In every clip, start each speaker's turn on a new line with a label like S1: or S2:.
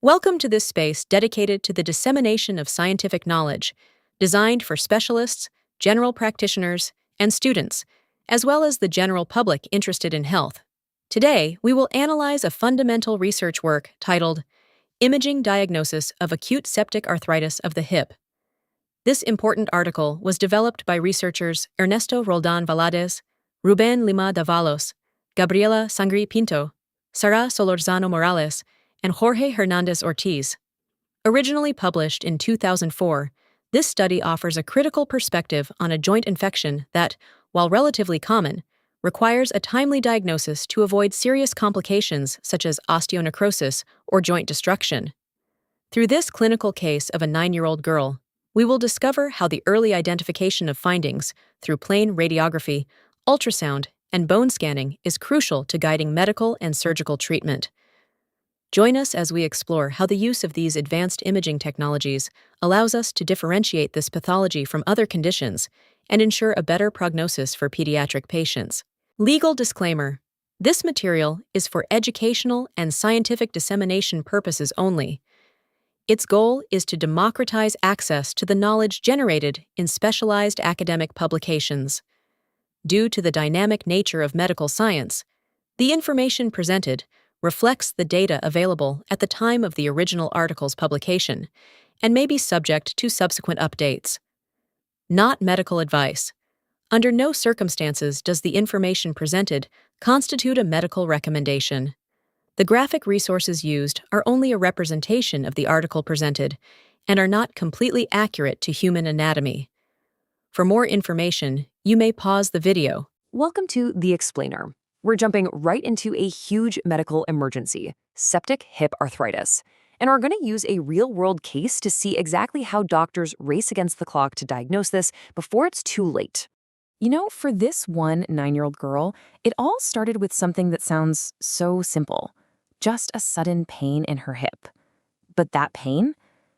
S1: Welcome to this space dedicated to the dissemination of scientific knowledge, designed for specialists, general practitioners, and students, as well as the general public interested in health. Today, we will analyze a fundamental research work titled Imaging Diagnosis of Acute Septic Arthritis of the Hip. This important article was developed by researchers Ernesto Roldan Valadez, Ruben Lima Davalos, Gabriela Sangri Pinto, Sara Solorzano Morales, and Jorge Hernandez Ortiz. Originally published in 2004, this study offers a critical perspective on a joint infection that, while relatively common, requires a timely diagnosis to avoid serious complications such as osteonecrosis or joint destruction. Through this clinical case of a 9-year-old girl, we will discover how the early identification of findings through plain radiography, ultrasound, and bone scanning is crucial to guiding medical and surgical treatment. Join us as we explore how the use of these advanced imaging technologies allows us to differentiate this pathology from other conditions and ensure a better prognosis for pediatric patients. Legal disclaimer: this material is for educational and scientific dissemination purposes only. Its goal is to democratize access to the knowledge generated in specialized academic publications. Due to the dynamic nature of medical science, the information presented reflects the data available at the time of the original article's publication and may be subject to subsequent updates. Not medical advice. Under no circumstances does the information presented constitute a medical recommendation. The graphic resources used are only a representation of the article presented and are not completely accurate to human anatomy. For more information, you may pause the video.
S2: Welcome to The Explainer. We're jumping right into a huge medical emergency, septic hip arthritis, and are going to use a real-world case to see exactly how doctors race against the clock to diagnose this before it's too late. You know, for this one 9-year-old girl, it all started with something that sounds so simple, just a sudden pain in her hip. But that pain?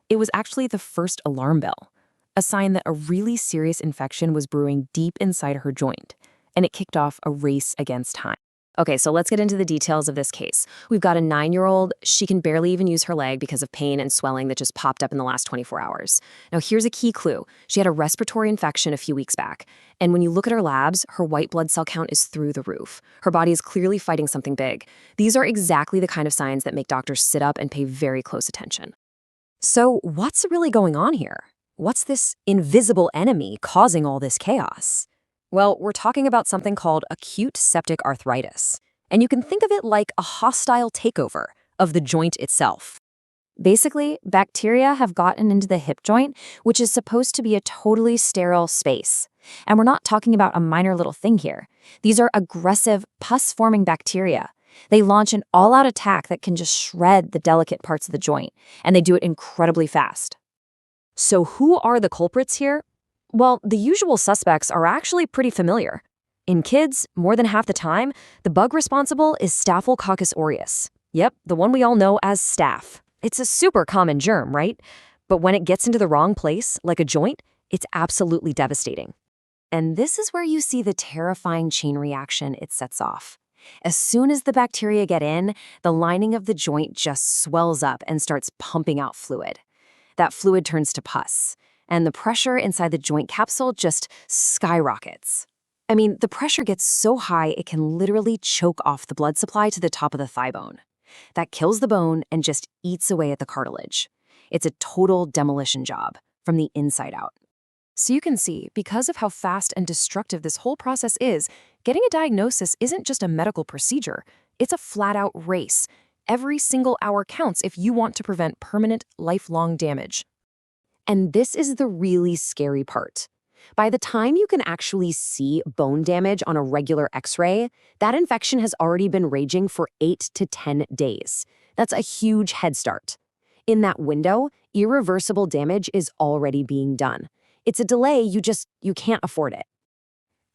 S2: It was actually the first alarm bell, a sign that a really serious infection was brewing deep inside her joint, and it kicked off a race against time. Okay, so let's get into the details of this case. We've got a 9-year-old. She can barely even use her leg because of pain and swelling that just popped up in the last 24 hours. Now, here's a key clue. She had a respiratory infection a few weeks back, and when you look at her labs, her white blood cell count is through the roof. Her body is clearly fighting something big. These are exactly the kind of signs that make doctors sit up and pay very close attention. So, what's really going on here? What's this invisible enemy causing all this chaos? Well, we're talking about something called acute septic arthritis, and you can think of it like a hostile takeover of the joint itself. Basically, bacteria have gotten into the hip joint, which is supposed to be a totally sterile space. And we're not talking about a minor little thing here. These are aggressive, pus-forming bacteria. They launch an all-out attack that can just shred the delicate parts of the joint, and they do it incredibly fast. So who are the culprits here? Well, the usual suspects are actually pretty familiar. In kids, more than half the time, the bug responsible is Staphylococcus aureus. Yep, the one we all know as staph. It's a super common germ, right? But when it gets into the wrong place, like a joint, it's absolutely devastating. And this is where you see the terrifying chain reaction it sets off. As soon as the bacteria get in, the lining of the joint just swells up and starts pumping out fluid. That fluid turns to pus, and the pressure inside the joint capsule just skyrockets. I mean, the pressure gets so high it can literally choke off the blood supply to the top of the thigh bone. That kills the bone and just eats away at the cartilage. It's a total demolition job from the inside out. So you can see, because of how fast and destructive this whole process is, getting a diagnosis isn't just a medical procedure. It's a flat-out race. Every single hour counts if you want to prevent permanent, lifelong damage. And this is the really scary part. By the time you can actually see bone damage on a regular X-ray, that infection has already been raging for 8 to 10 days. That's a huge head start. In that window, irreversible damage is already being done. It's a delay you can't afford it.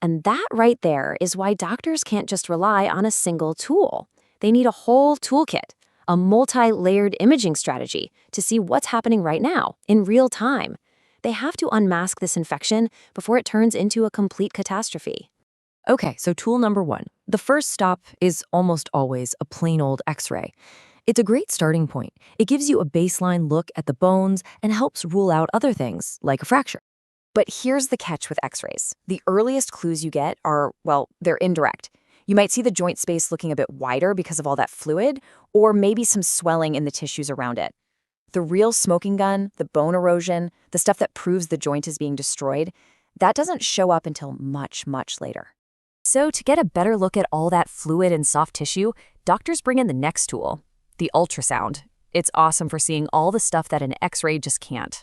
S2: And that right there is why doctors can't just rely on a single tool. They need a whole toolkit, a multi-layered imaging strategy to see what's happening right now, in real time. They have to unmask this infection before it turns into a complete catastrophe. Okay, so tool number 1. The first stop is almost always a plain old X-ray. It's a great starting point. It gives you a baseline look at the bones and helps rule out other things, like a fracture. But here's the catch with x-rays. The earliest clues you get are, well, they're indirect. You might see the joint space looking a bit wider because of all that fluid, or maybe some swelling in the tissues around it. The real smoking gun, the bone erosion, the stuff that proves the joint is being destroyed, that doesn't show up until much, much later. So to get a better look at all that fluid and soft tissue, doctors bring in the next tool, the ultrasound. It's awesome for seeing all the stuff that an x-ray just can't.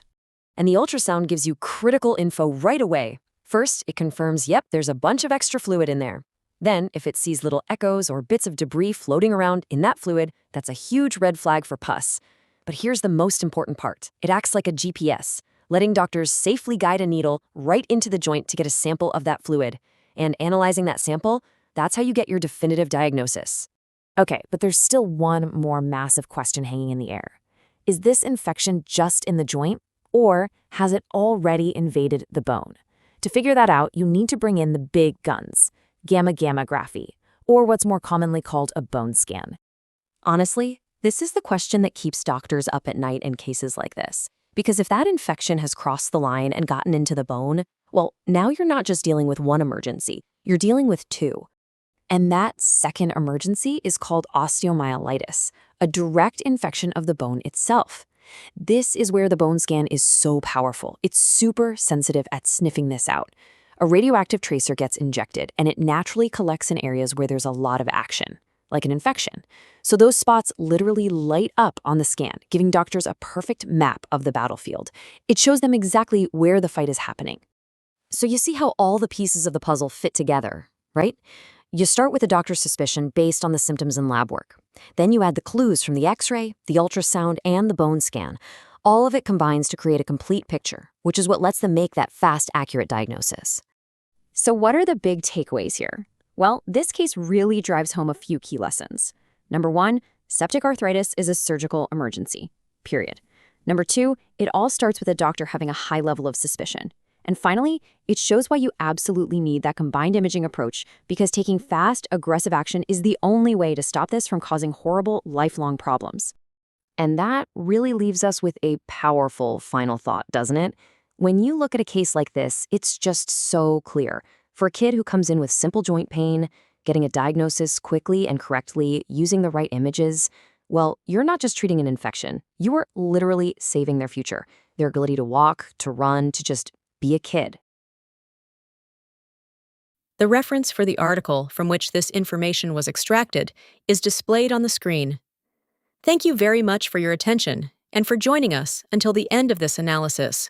S2: And the ultrasound gives you critical info right away. First, it confirms, yep, there's a bunch of extra fluid in there. Then, if it sees little echoes or bits of debris floating around in that fluid, that's a huge red flag for pus. But here's the most important part. It acts like a GPS, letting doctors safely guide a needle right into the joint to get a sample of that fluid. And analyzing that sample, that's how you get your definitive diagnosis. Okay, but there's still one more massive question hanging in the air. Is this infection just in the joint, or has it already invaded the bone? To figure that out, you need to bring in the big guns, gamma-gammography, or what's more commonly called a bone scan. Honestly, this is the question that keeps doctors up at night in cases like this. Because if that infection has crossed the line and gotten into the bone, well, now you're not just dealing with one emergency, you're dealing with two. And that second emergency is called osteomyelitis, a direct infection of the bone itself. This is where the bone scan is so powerful. It's super sensitive at sniffing this out. A radioactive tracer gets injected, and it naturally collects in areas where there's a lot of action, like an infection. So those spots literally light up on the scan, giving doctors a perfect map of the battlefield. It shows them exactly where the fight is happening. So you see how all the pieces of the puzzle fit together, right? You start with a doctor's suspicion based on the symptoms and lab work. Then you add the clues from the x-ray, the ultrasound, and the bone scan. All of it combines to create a complete picture, which is what lets them make that fast, accurate diagnosis. So what are the big takeaways here? Well, this case really drives home a few key lessons. Number one, septic arthritis is a surgical emergency, period. Number two, it all starts with a doctor having a high level of suspicion. And finally, it shows why you absolutely need that combined imaging approach, because taking fast, aggressive action is the only way to stop this from causing horrible, lifelong problems. And that really leaves us with a powerful final thought, doesn't it? When you look at a case like this, it's just so clear. For a kid who comes in with simple joint pain, getting a diagnosis quickly and correctly, using the right images, well, you're not just treating an infection. You are literally saving their future, their ability to walk, to run, to just be a kid.
S1: The reference for the article from which this information was extracted is displayed on the screen. Thank you very much for your attention and for joining us until the end of this analysis.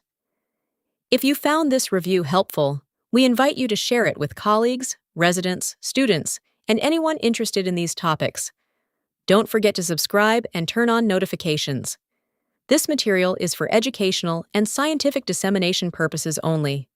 S1: If you found this review helpful, we invite you to share it with colleagues, residents, students, and anyone interested in these topics. Don't forget to subscribe and turn on notifications. This material is for educational and scientific dissemination purposes only.